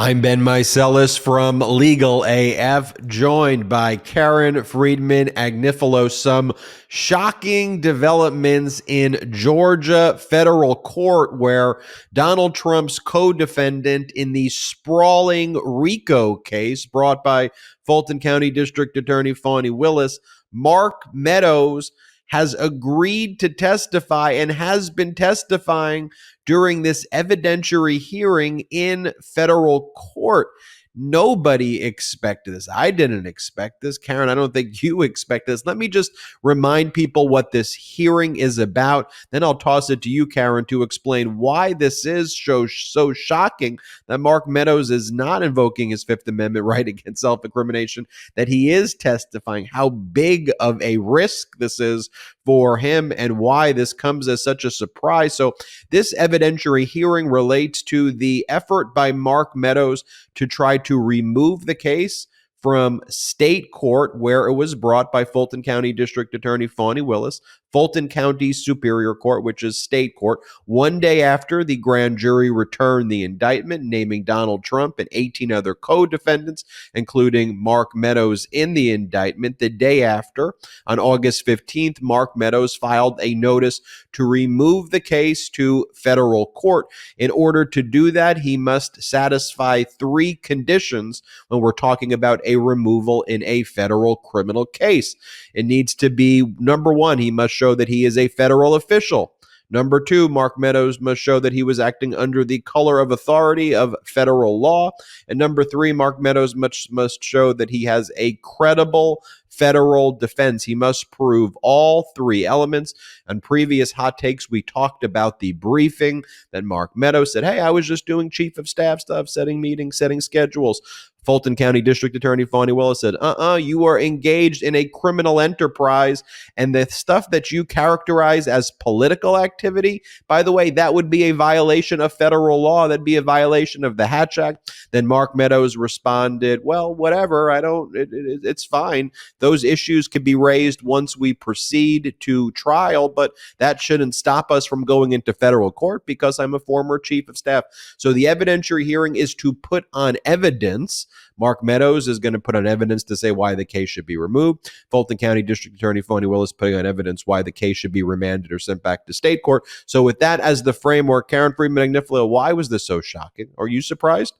I'm Ben Meiselas from Legal AF, joined by Karen Friedman, Agnifilo. Some shocking developments in Georgia federal court where Donald Trump's co-defendant in the sprawling RICO case brought by Fulton County District Attorney Fani Willis, Mark Meadows, has agreed to testify and has been testifying during this evidentiary hearing in federal court. Nobody expected this. I didn't expect this. Karen, I don't think you expect this. Let me just remind people what this hearing is about. Then I'll toss it to you, Karen, to explain why this is so shocking that Mark Meadows is not invoking his Fifth Amendment right against self-incrimination, that he is testifying, how big of a risk this is for him, and why this comes as such a surprise. So this evidentiary hearing relates to the effort by Mark Meadows to try to remove the case from state court where it was brought by Fulton County District Attorney Fani Willis, Fulton County Superior Court, which is state court, one day after the grand jury returned the indictment, naming Donald Trump and 18 other co-defendants, including Mark Meadows in the indictment. The day after, on August 15th, Mark Meadows filed a notice to remove the case to federal court. In order to do that, he must satisfy three conditions when we're talking about a removal in a federal criminal case. It needs to be, number one, he must show that he is a federal official. Number two, Mark Meadows must show that he was acting under the color of authority of federal law. And number three, Mark Meadows must show that he has a credible federal defense. He must prove all three elements. On previous hot takes, we talked about the briefing that Mark Meadows said, hey, I was just doing chief of staff stuff, setting meetings, setting schedules. Fulton County District Attorney Fani Willis said, you are engaged in a criminal enterprise, and the stuff that you characterize as political activity, by the way, that would be a violation of federal law. That'd be a violation of the Hatch Act. Then Mark Meadows responded, well, whatever, it's fine. Those issues can be raised once we proceed to trial, but that shouldn't stop us from going into federal court because I'm a former chief of staff. So the evidentiary hearing is to put on evidence. Mark Meadows is going to put on evidence to say why the case should be removed. Fulton County District Attorney Fani Willis putting on evidence why the case should be remanded or sent back to state court. So with that as the framework, Karen Friedman, Agnifilo, why was this so shocking? Are you surprised?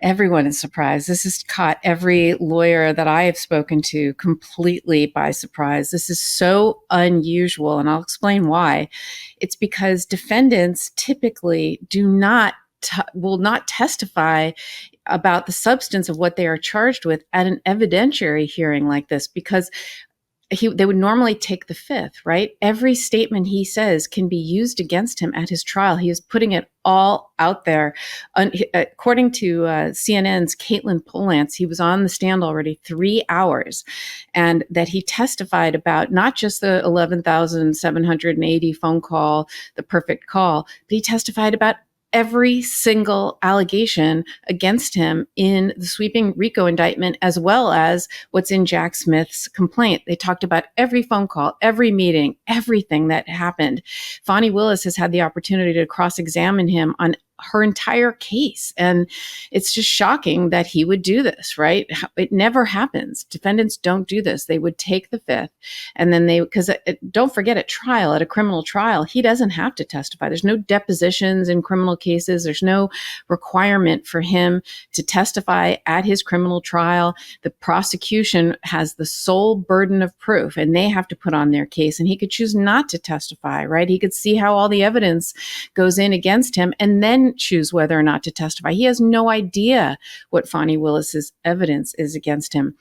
Everyone is surprised. This has caught every lawyer that I have spoken to completely by surprise. This is so unusual, and I'll explain why. It's because defendants typically will not testify about the substance of what they are charged with at an evidentiary hearing like this, because they would normally take the fifth, right? Every statement he says can be used against him at his trial. He is putting it all out there. According to CNN's Caitlin Polance, he was on the stand already 3 hours, and that he testified about not just the 11,780 phone call, the perfect call, but he testified about every single allegation against him in the sweeping RICO indictment, as well as what's in Jack Smith's complaint. They talked about every phone call, every meeting, everything that happened. Fani Willis has had the opportunity to cross-examine him on her entire case. And it's just shocking that he would do this, right? It never happens. Defendants don't do this. They would take the fifth, and then because don't forget, at trial, at a criminal trial, he doesn't have to testify. There's no depositions in criminal cases. There's no requirement for him to testify at his criminal trial. The prosecution has the sole burden of proof, and they have to put on their case, and he could choose not to testify, right? He could see how all the evidence goes in against him, and then choose whether or not to testify. He has no idea what Fani Willis's evidence is against him.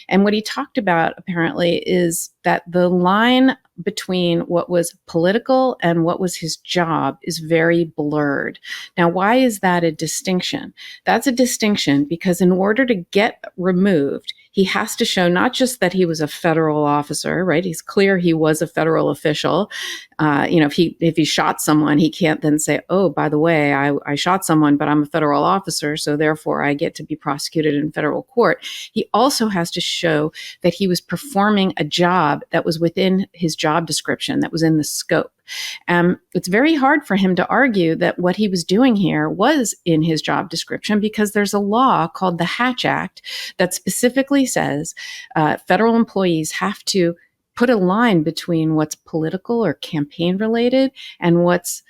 And what he talked about, apparently, is that the line between what was political and what was his job is very blurred. Now, why is that a distinction? That's a distinction because in order to get removed, he has to show not just that he was a federal officer, right? He's clear he was a federal official. If he shot someone, he can't then say, oh, by the way, I shot someone, but I'm a federal officer, so therefore I get to be prosecuted in federal court. He also has to show that he was performing a job that was within his job description, that was in the scope. It's very hard for him to argue that what he was doing here was in his job description, because there's a law called the Hatch Act that specifically says federal employees have to put a line between what's political or campaign related and what's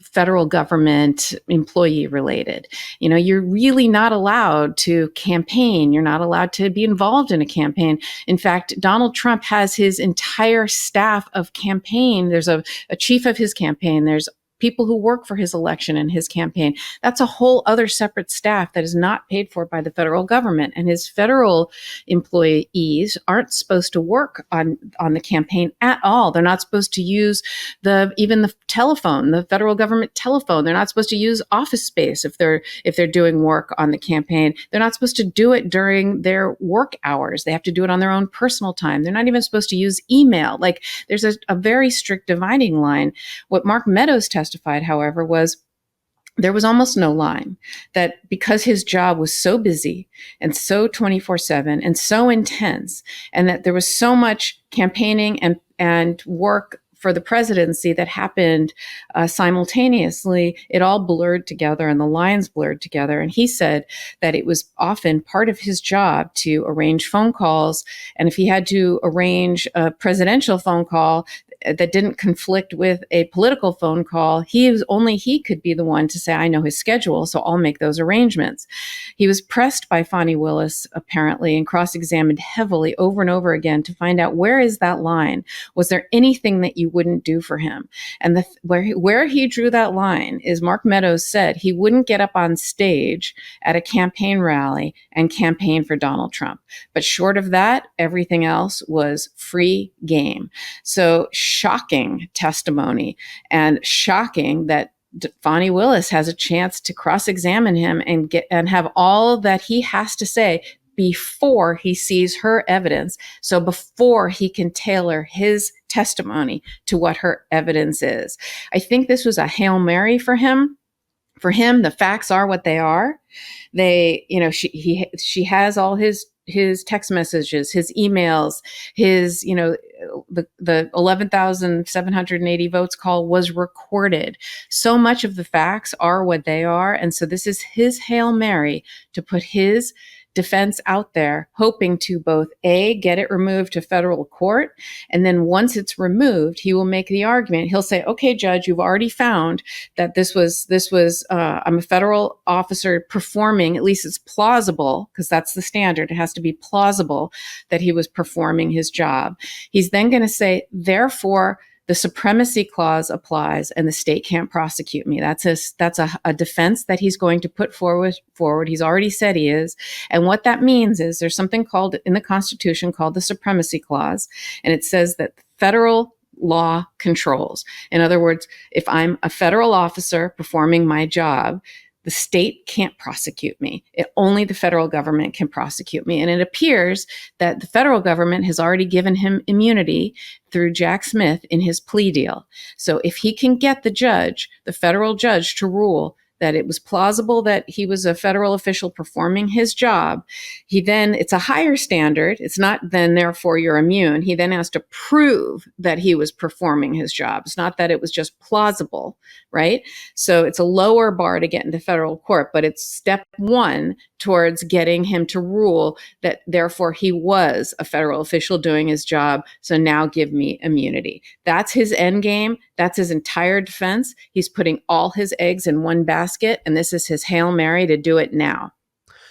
federal government employee related. You know, you're really not allowed to campaign. You're not allowed to be involved in a campaign. In fact, Donald Trump has his entire staff of campaign. There's a chief of his campaign. There's people who work for his election and his campaign. That's a whole other separate staff that is not paid for by the federal government. And his federal employees aren't supposed to work on the campaign at all. They're not supposed to use even the telephone, the federal government telephone. They're not supposed to use office space if they're doing work on the campaign. They're not supposed to do it during their work hours. They have to do it on their own personal time. They're not even supposed to use email. Like, there's a very strict dividing line. What Mark Meadows testified, however, was there was almost no line, that because his job was so busy and so 24/7 and so intense, and that there was so much campaigning and work for the presidency that happened simultaneously, it all blurred together and the lines blurred together. And he said that it was often part of his job to arrange phone calls. And if he had to arrange a presidential phone call that didn't conflict with a political phone call, he could be the one to say, I know his schedule, so I'll make those arrangements. He was pressed by Fani Willis, apparently, and cross-examined heavily over and over again to find out, where is that line? Was there anything that you wouldn't do for him? And where he drew that line is, Mark Meadows said he wouldn't get up on stage at a campaign rally and campaign for Donald Trump. But short of that, everything else was free game. So shocking testimony, and shocking that Fani Willis has a chance to cross-examine him and have all that he has to say before he sees her evidence. So before he can tailor his testimony to what her evidence is. I think this was a Hail Mary for him. For him, the facts are what they are. She has all his text messages, his emails, his, the 11,780 votes call was recorded. So much of the facts are what they are. And so this is his Hail Mary to put his defense out there, hoping to both get it removed to federal court, and then once it's removed, he will make the argument. He'll say, "Okay, judge, you've already found that this was I'm a federal officer performing. At least it's plausible, because that's the standard. It has to be plausible that he was performing his job." He's then going to say, "Therefore, the supremacy clause applies and the state can't prosecute me." That's a defense that he's going to put forward. He's already said he is. And what that means is there's something called in the Constitution called the supremacy clause. And it says that federal law controls. In other words, if I'm a federal officer performing my job, the state can't prosecute me. Only the federal government can prosecute me. And it appears that the federal government has already given him immunity through Jack Smith in his plea deal. So if he can get the federal judge, to rule that it was plausible that he was a federal official performing his job, it's a higher standard. It's not then, therefore, you're immune. He then has to prove that he was performing his job. It's not that it was just plausible, right? So it's a lower bar to get into federal court, but it's step one towards getting him to rule that, therefore, he was a federal official doing his job. So now give me immunity. That's his end game. That's his entire defense. He's putting all his eggs in one basket, and this is his Hail Mary to do it now.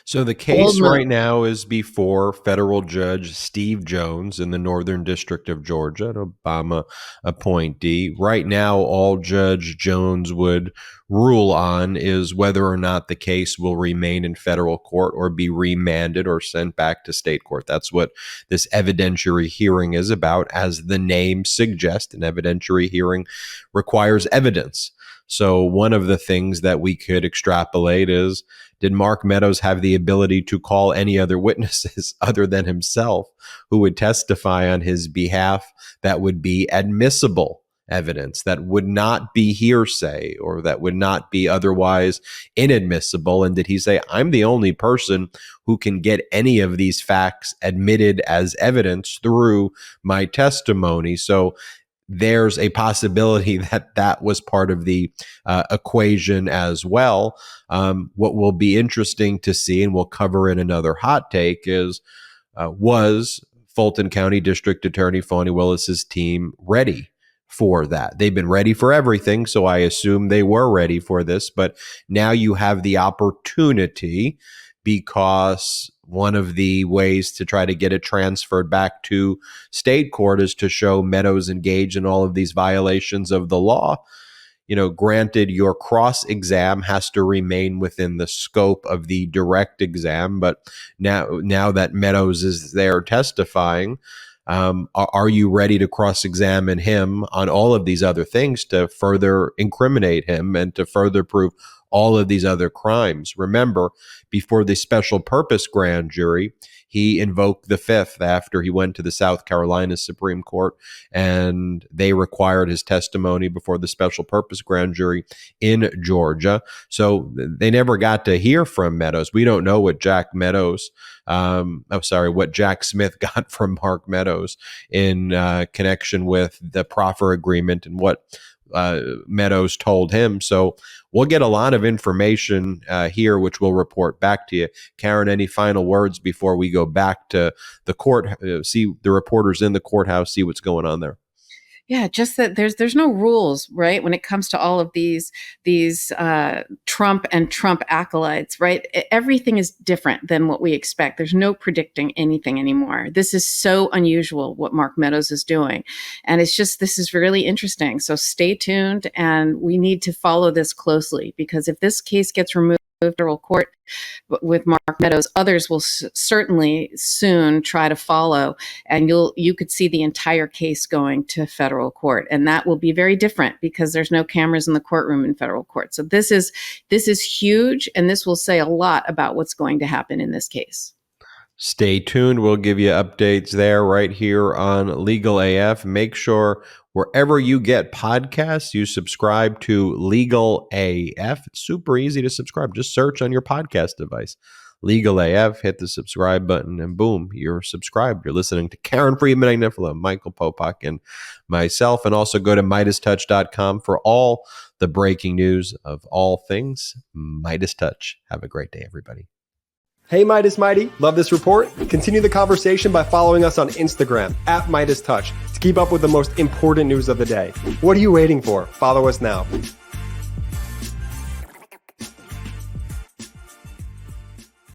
So the case right now is before federal judge Steve Jones in the Northern District of Georgia, an Obama appointee. Right now, all Judge Jones would rule on is whether or not the case will remain in federal court or be remanded or sent back to state court. That's what this evidentiary hearing is about. As the name suggests, an evidentiary hearing requires evidence. So one of the things that we could extrapolate is, did Mark Meadows have the ability to call any other witnesses other than himself who would testify on his behalf that would be admissible evidence, that would not be hearsay or that would not be otherwise inadmissible? And did he say, I'm the only person who can get any of these facts admitted as evidence through my testimony? So there's a possibility that that was part of the equation as well. What will be interesting to see, and we'll cover in another hot take, is was Fulton County District Attorney Fani Willis's team ready for that? They've been ready for everything, so I assume they were ready for this. But now you have the opportunity, because one of the ways to try to get it transferred back to state court is to show Meadows engaged in all of these violations of the law. Granted, your cross exam has to remain within the scope of the direct exam, but now that Meadows is there testifying, are you ready to cross-examine him on all of these other things to further incriminate him and to further prove all of these other crimes? Remember, before the special purpose grand jury, he invoked the Fifth after he went to the South Carolina Supreme Court, and they required his testimony before the special purpose grand jury in Georgia. So they never got to hear from Meadows. We don't know what Jack Smith got from Mark Meadows in connection with the proffer agreement and what Meadows told him. So we'll get a lot of information here, which we'll report back to you. Karen, any final words before we go back to the court, see the reporters in the courthouse, see what's going on there? Yeah, just that there's no rules, right, when it comes to all of these Trump and Trump acolytes, right? Everything is different than what we expect. There's no predicting anything anymore. This is so unusual what Mark Meadows is doing, and this is really interesting. So stay tuned, and we need to follow this closely, because if this case gets removed federal court with Mark Meadows, others will certainly soon try to follow, and you could see the entire case going to federal court, and that will be very different because there's no cameras in the courtroom in federal court. So this is huge, and this will say a lot about what's going to happen in this case. Stay tuned. We'll give you updates there right here on Legal AF. Make sure wherever you get podcasts, you subscribe to Legal AF. It's super easy to subscribe. Just search on your podcast device. Legal AF, hit the subscribe button, and boom, you're subscribed. You're listening to Karen Friedman, Agnifilo, Michael Popak, and myself. And also go to MeidasTouch.com for all the breaking news of all things MeidasTouch. Have a great day, everybody. Hey, Meidas Mighty, love this report? Continue the conversation by following us on Instagram @MeidasTouch to keep up with the most important news of the day. What are you waiting for? Follow us now.